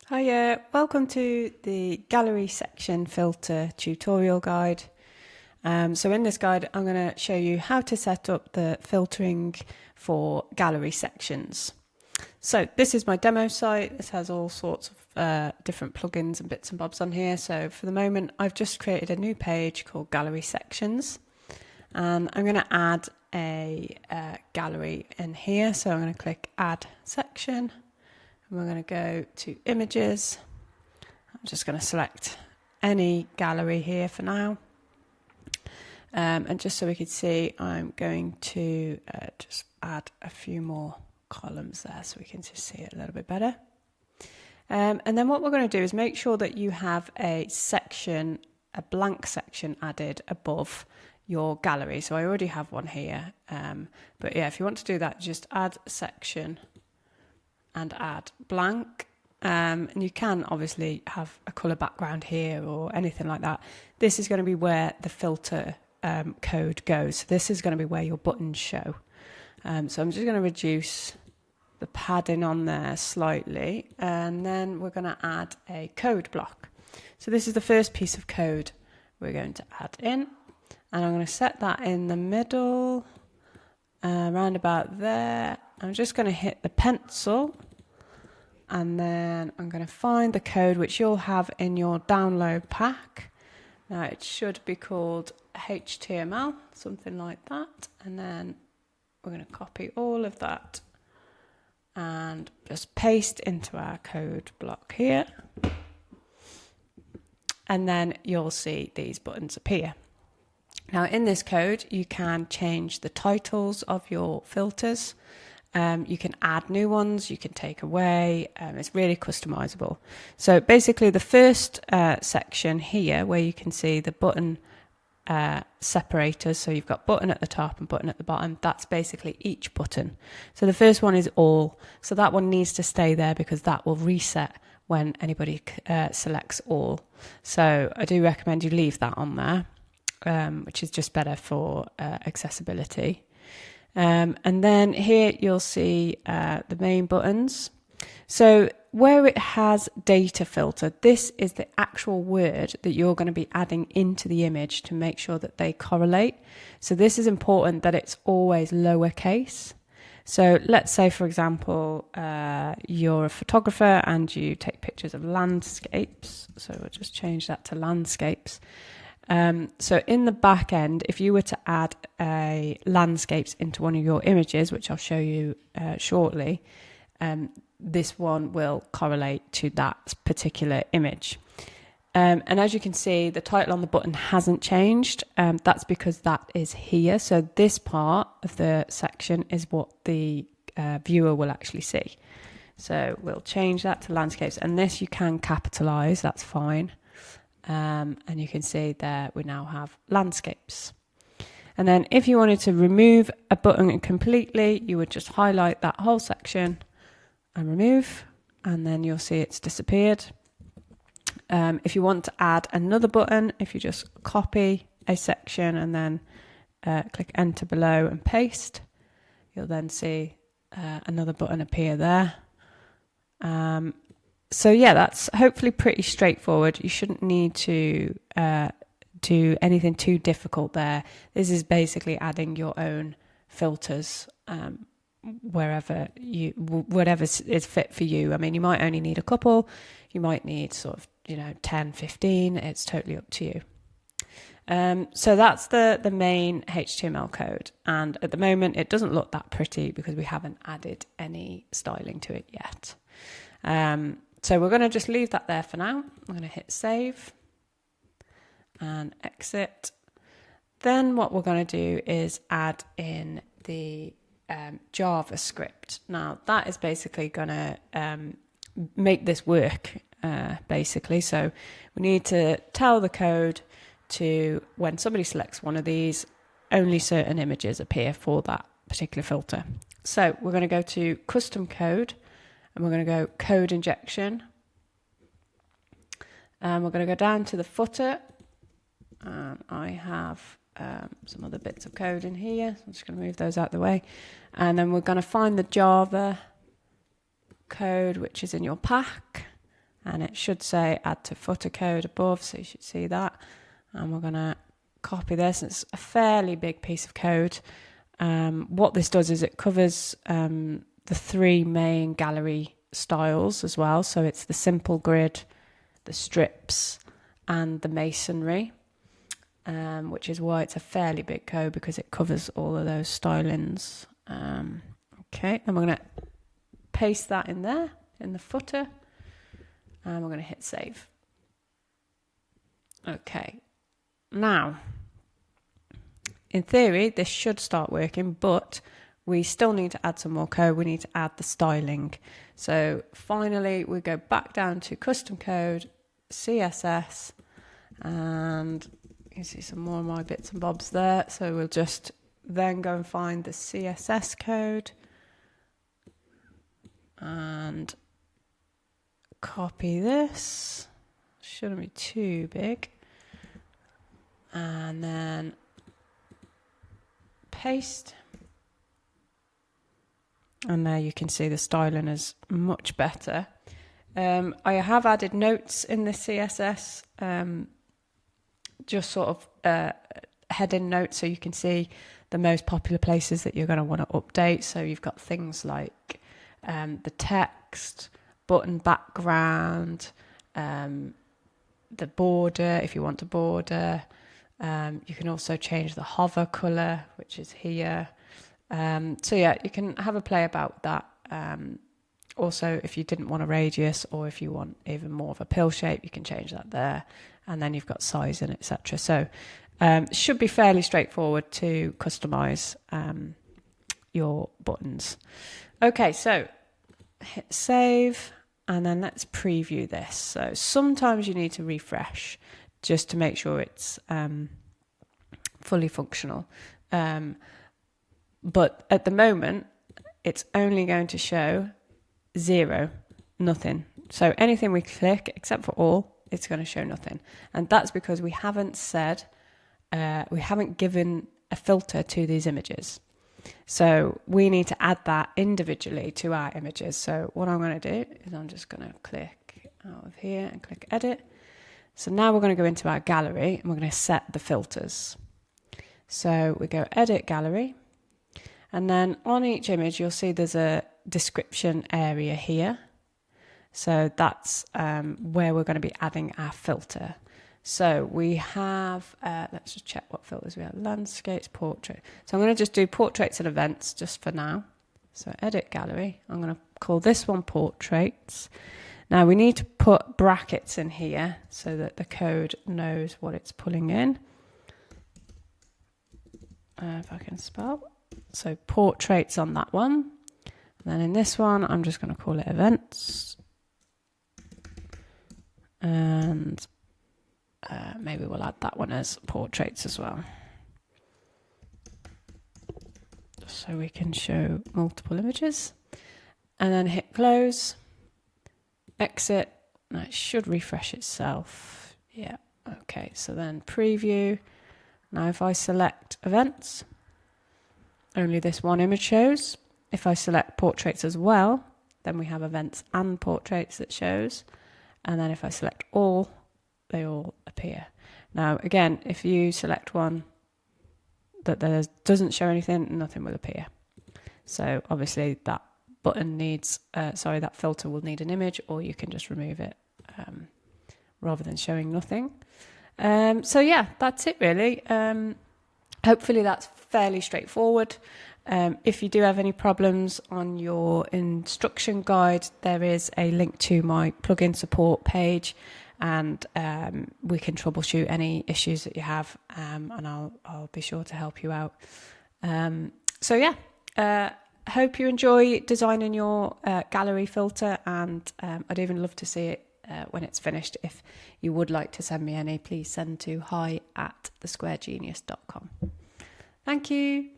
Hiya, welcome to the gallery section filter tutorial guide. So in this guide, I'm going to show you how to set up the filtering for gallery sections. So this is my demo site. This has all sorts of different plugins and bits and bobs on here. So for the moment, I've just created a new page called gallery sections. And I'm going to add a gallery in here. So I'm going to click add section. And we're going to go to images. I'm just going to select any gallery here for now. And just so we can see, I'm going to just add a few more columns there so we can just see it a little bit better. And then what we're going to do is make sure that you have a section, a blank section added above your gallery. So I already have one here. But yeah, if you want to do that, just add section and add blank. And you can obviously have a colour background here or anything like that. This is going to be where the filter code goes. So this is going to be where your buttons show. So I'm just going to reduce the padding on there slightly, and then we're going to add a code block. So this is the first piece of code we're going to add in, and I'm going to set that in the middle, around about there. I'm just going to hit the pencil, and then I'm going to find the code which you'll have in your download pack. Now it should be called HTML, something like that, and then we're going to copy all of that and just paste into our code block here, and then you'll see these buttons appear. Now in this code you can change the titles of your filters. You can add new ones, you can take away, it's really customizable. So basically the first section here where you can see the button separators, so you've got button at the top and button at the bottom, that's basically each button. So the first one is all, so that one needs to stay there because that will reset when anybody selects all. So I do recommend you leave that on there, which is just better for accessibility. And then here you'll see the main buttons. So where it has data filter, this is the actual word that you're going to be adding into the image to make sure that they correlate. So this is important that it's always lowercase. So let's say, for example, you're a photographer and you take pictures of landscapes. So we'll just change that to landscapes. So in the back end, if you were to add landscapes into one of your images, which I'll show you shortly, this one will correlate to that particular image. And as you can see, the title on the button hasn't changed. That's because that is here. So this part of the section is what the viewer will actually see. So we'll change that to landscapes, and this you can capitalize, that's fine. And you can see there we now have landscapes. And then if you wanted to remove a button completely, you would just highlight that whole section and remove, and then you'll see it's disappeared. If you want to add another button, if you just copy a section and then click enter below and paste, you'll then see another button appear there. So yeah, that's hopefully pretty straightforward. You shouldn't need to do anything too difficult there. This is basically adding your own filters whatever is fit for you. I mean, you might only need a couple, you might need sort of 10, 15, it's totally up to you. So that's the main HTML code, and at the moment it doesn't look that pretty because we haven't added any styling to it yet. So we're going to just leave that there for now. I'm going to hit save and exit. Then what we're going to do is add in the JavaScript. Now that is basically going to make this work, basically. So we need to tell the code to, when somebody selects one of these, only certain images appear for that particular filter. So we're going to go to custom code, and we're going to go code injection. And we're going to go down to the footer. And I have some other bits of code in here. So I'm just going to move those out of the way. And then we're going to find the Java code, which is in your pack. and it should say add to footer code above, so you should see that. And we're going to copy this. It's a fairly big piece of code. What this does is it covers the 3 main gallery styles as well. So it's the simple grid, the strips, and the masonry, which is why it's a fairly big code, because it covers all of those stylings. Okay, and we're going to paste that in there in the footer, and we're going to hit save. Okay, now in theory this should start working, but we still need to add some more code. We need to add the styling. So finally we go back down to custom code, CSS, and you can see some more of my bits and bobs there. So we'll just then go and find the CSS code and copy this. Shouldn't be too big. And then paste. And there you can see the styling is much better. I have added notes in the CSS, just sort of heading notes, so you can see the most popular places that you're going to want to update. So you've got things like the text, button background, the border if you want to border. You can also change the hover color, which is here. So yeah, you can have a play about that. Also, if you didn't want a radius, or if you want even more of a pill shape, you can change that there. And then you've got size and etc. So it should be fairly straightforward to customize your buttons. Okay, so hit save, and then let's preview this. So sometimes you need to refresh just to make sure it's fully functional. But at the moment, it's only going to show 0, nothing. So anything we click, except for all, it's going to show nothing. And that's because we haven't said, we haven't given a filter to these images. So we need to add that individually to our images. So what I'm going to do is I'm just going to click out of here and click edit. So now we're going to go into our gallery and we're going to set the filters. So we go edit gallery, and then on each image you'll see there's a description area here. So that's where we're going to be adding our filter. So we have, let's just check what filters we have. Landscapes, portrait. So I'm going to just do portraits and events just for now. So edit gallery. I'm going to call this one portraits. Now we need to put brackets in here so that the code knows what it's pulling in. If I can spell. So portraits on that one. And then in this one, I'm just going to call it events. And maybe we'll add that one as portraits as well, so we can show multiple images. And then hit close, exit. Now it should refresh itself. Yeah, okay, so then preview. Now if I select events, only this one image shows. If I select portraits as well, then we have events and portraits that shows. And then if I select all, they all appear. Now again, if you select one that doesn't show anything, nothing will appear. So obviously that button needs, that filter will need an image, or you can just remove it rather than showing nothing. So yeah, that's it really. Hopefully that's fairly straightforward. If you do have any problems on your instruction guide, there is a link to my plugin support page, and we can troubleshoot any issues that you have, and I'll be sure to help you out. So yeah, hope you enjoy designing your gallery filter, and I'd even love to see it when it's finished. If you would like to send me any, please send to hi@thesquaregenius.com. Thank you.